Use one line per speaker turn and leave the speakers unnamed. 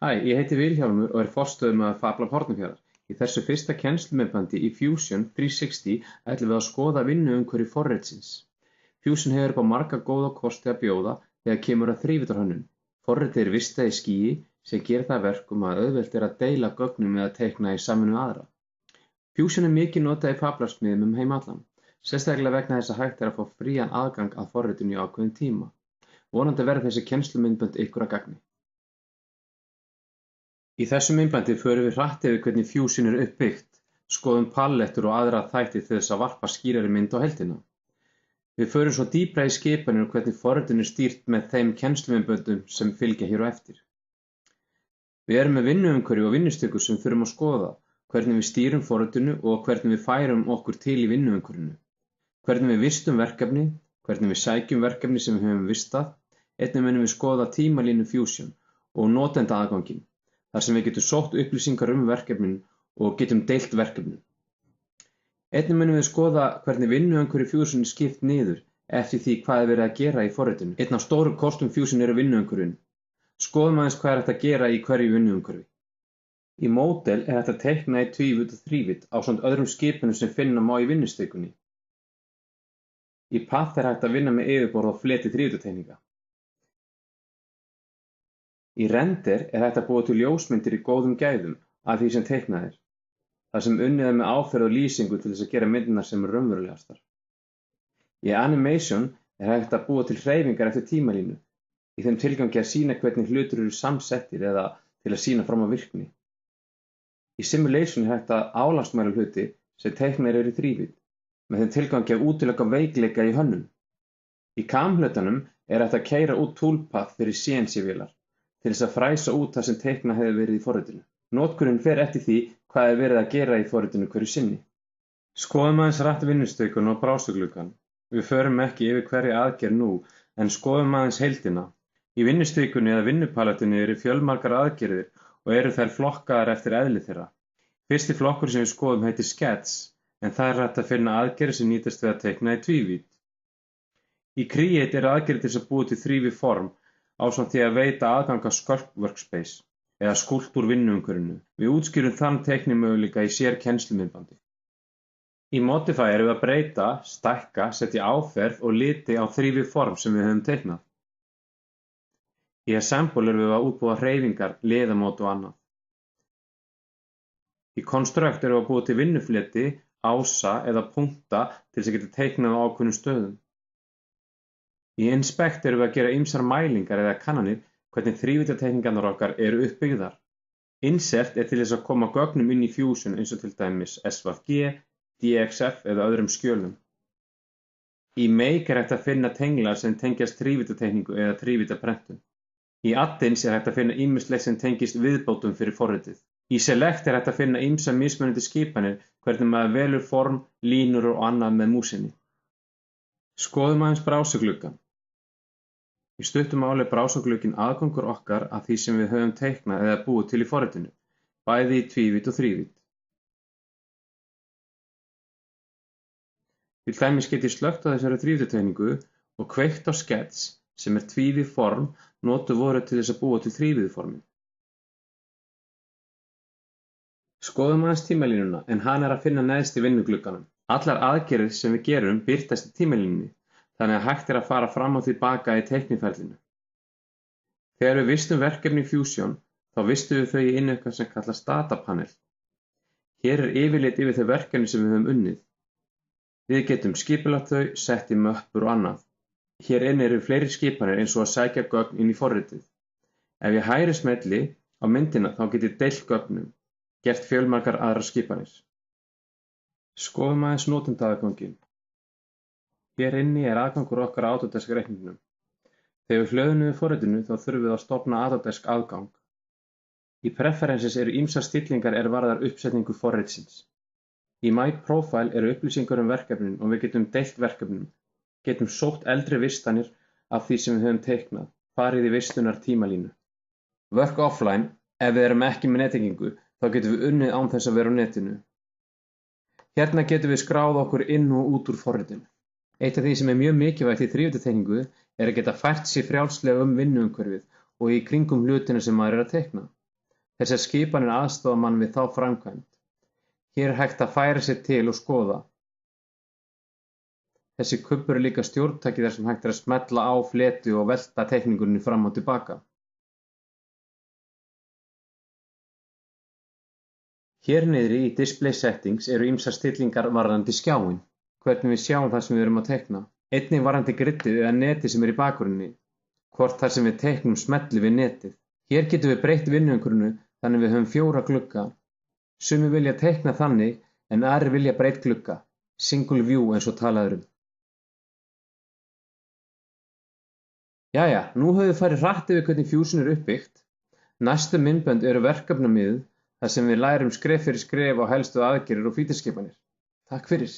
Hæ, ég heiti Vilhjálmur og er forstöðumaður Fab Lab Hornafjarðar. Í þessu fyrsta kennslumyndbandi í Fusion 360 ætlum við að skoða vinnuumhverfi forritsins. Fusion hefur upp á marga góða kosti að bjóða þegar kemur að þrívíddarhönnun. Forritið er vistað í skýi sem gerir það að verkum að auðvelt er að deila gögnum eða teikna í samvinnu við aðra. Fusion er mikið notað í Fab Lab smiðjum heim allan, sérstaklega vegna þess að hægt er að fá frían aðgang að forritinu í ákveðinn tíma. Vonandi verður þessi kennslumyndbönd ykkur að gagni. Í þessu myndbandi förum við hratt yfir hvernig Fusion er uppbyggt, skoðum pallettur og aðra þætti til þess að varpa skýrari mynd á heildina. Við förum svo dýpra í skipanir og hvernig forritinu er stýrt með þeim kennslumyndböndum sem fylgja hér á eftir. Við erum með vinnuumhverfi og vinnustykur sem þurfum að skoða, hvernig við stýrum forritinu og hvernig við færum okkur til í vinnuumhverfinu. Hvernig við vistum verkefni, hvernig við sækjum verkefni sem við höfum vistað, einnig munum við skoða tímalínu Fusion og notendaaðganginn, þar sem við getum sótt upplýsingar verkefnin og getum deilt verkefnum. Einnig munum við skoða hvernig vinnuumhverfi Fusion er skipt niður eftir því hvað er verið að gera í forritinu. Einn af stóru kostum Fusion eru vinnuumhverfin. Skoðum aðeins hvað er hægt að gera í hverju vinnuumhverfi. Í Model er hægt að teikna í tvívídd og þrívídd ásamt öðrum skipunum sem finna má í vinnustykunni. Í Path er hægt að vinna með yfirborð og fleti þrívíddarteikninga. Í Render er hægt að búa til ljósmyndir í góðum gæðum af því sem teiknað er, þar sem unnið er með áferð og lýsingu til þess að gera myndirnar sem raunverulegastar. Í Animation er hægt að búa til hreyfingar eftir tímalínu, í þeim tilgangi að sýna hvernig hlutir eru samsettir eða til að sýna fram á virkni. Í Simulation er hægt að álagstmæla hluti sem teiknaðir eru í þrívídd, með þeim tilgangi að útiloka veikleika í hönnun. Í CAM-hlutanum er hægt að keyra út toolpath fyrir CNC-vélar, til þess að fræsa út það sem teiknað hefur verið í forritinu. Notkunin fer eftir því hvað er verið að gera í forritinu hverju sinni. Skoðum aðeins hratt vinnustökun og brásugluggann. Við förum ekki yfir hverja aðgerð nú, en skoðum aðeins heildina. Í vinnustökunni eða vinnupalettunni eru fjölmargar aðgerðir og eru þær flokkaðar eftir eðli þeirra. Fyrsti flokkur sem við skoðum heitir Sketch, en það er hægt að finna aðgerðir sem nýtast við að teikna í tvívídd. Í Create eru aðgerðir til þess að búa til þrívíð form, ásamt því að veita aðgang að Sculpt Workspace eða skúlptúr vinnuumhverfinu. Við útskýrum þann teiknimöguleika í sér kennslumyndbandi. Í Modify erum við að breyta, stækka, setja áferð og liti á þrívíð form sem við höfum teiknað. Í Assemble erum við að útbúa hreyfingar, liðamót og annað. Í Construct erum við að búa til vinnufleti, ása eða punkta til þess að geta teiknað á ákveðnum stöðum. Í Inspect erum við að gera ýmsar mælingar eða kannanir hvernig þrívíddarteikningarnar okkar eru uppbyggðar. Insert er til þess að koma gögnum inn í Fusion eins og til dæmis SVG, DXF eða öðrum skjölum. Í Make er hægt að finna tenglar sem tengjast þrívíddarteikningu eða þrívíddarprentun. Í Add-ins er hægt að finna ýmislegt sem tengist viðbótum fyrir forritið. Í Select er hægt að finna ýmsar mismunandi skipanir hvernig maður velur form, línur og annað með músinni. Skoðum aðeins brásugluggann. Í stuttu máli er brásuglugginn aðgangur okkar að því sem við höfum teiknað eða búið til í forritinu, bæði í tvívídd og þrívídd. Til dæmis get ég slökkt á þessari þrívíddarteikningu og kveikt á Sketch sem er tvívíð form notuð voru til þess að búa til þrívíðu formin. Skoðum aðeins tímalínuna en hana er að finna neðst í vinnuglugganum. Allar aðgerðir sem við gerum birtast í tímalínunni, þannig að hægt er að fara fram og tilbaka í teikniferlinu. Þegar við vistum verkefni í Fusion, þá vistum við þau í eitthvað sem kallast datapanel. Hér er yfirlit yfir þau verkefni sem við höfum unnið. Við getum skipulagt þau, sett í möppur og annað. Hér inni eru fleiri skipanir eins og að sækja gögn inn í forritið. Ef ég hægri smelli á myndina þá get ég deilt gögnum, gert fjölmargar aðrar skipanir. Skoðum aðeins notendaaðganginn. Hér inni er aðgangur okkar á Autodesk reikningnum. Þegar við hlöðum niður forritinu þá þurfum við að stofna Autodesk aðgang. Í Preferences eru ýmsar stillingar er varðar uppsetningu forritsins. Í My Profile eru upplýsingar verkefnin og við getum deilt verkefnum, getum sótt eldri vistanir af því sem við höfum teiknað, farið í vistunar tímalínu. Work Offline, ef við erum ekki með nettengingu, þá getum við unnið án þess að vera á netinu. Hérna getum við skráð okkur inn og út úr forritinu. Eitt af því sem er mjög mikilvægt í þrívíddarteikningu er að geta fært sig frjálslega vinnuumhverfið og í kringum hlutina sem maður er að teikna. Þessar skipanir aðstoða mann við þá framkvæmd. Hér er hægt að færa sig til og skoða. Þessi kubbur er líka stjórntæki þar sem hægt er að smella á fletu og velta teikningunni fram og til baka. Hér niðri í Display Settings eru ýmsar stillingar varðandi skjáinn, hvernig við sjáum það sem við erum að teikna. Einnig varðandi griddið eða netið sem er í bakgrunni, hvort þar sem við teiknum smelli við netið. Hér getum við breytt vinnuumhverfinu þannig við höfum 4 glugga. Sumir vilja teikna þannig en aðrir vilja breytt glugga, single view eins og talað er um. Jæja, nú höfum við farið hratt yfir hvernig Fusion er uppbyggt. Næstu myndbönd eru verkefnamiðuð þar sem við lærum skref fyrir skref á helstu aðgerðir og flýtiskipanir. Takk fyrir.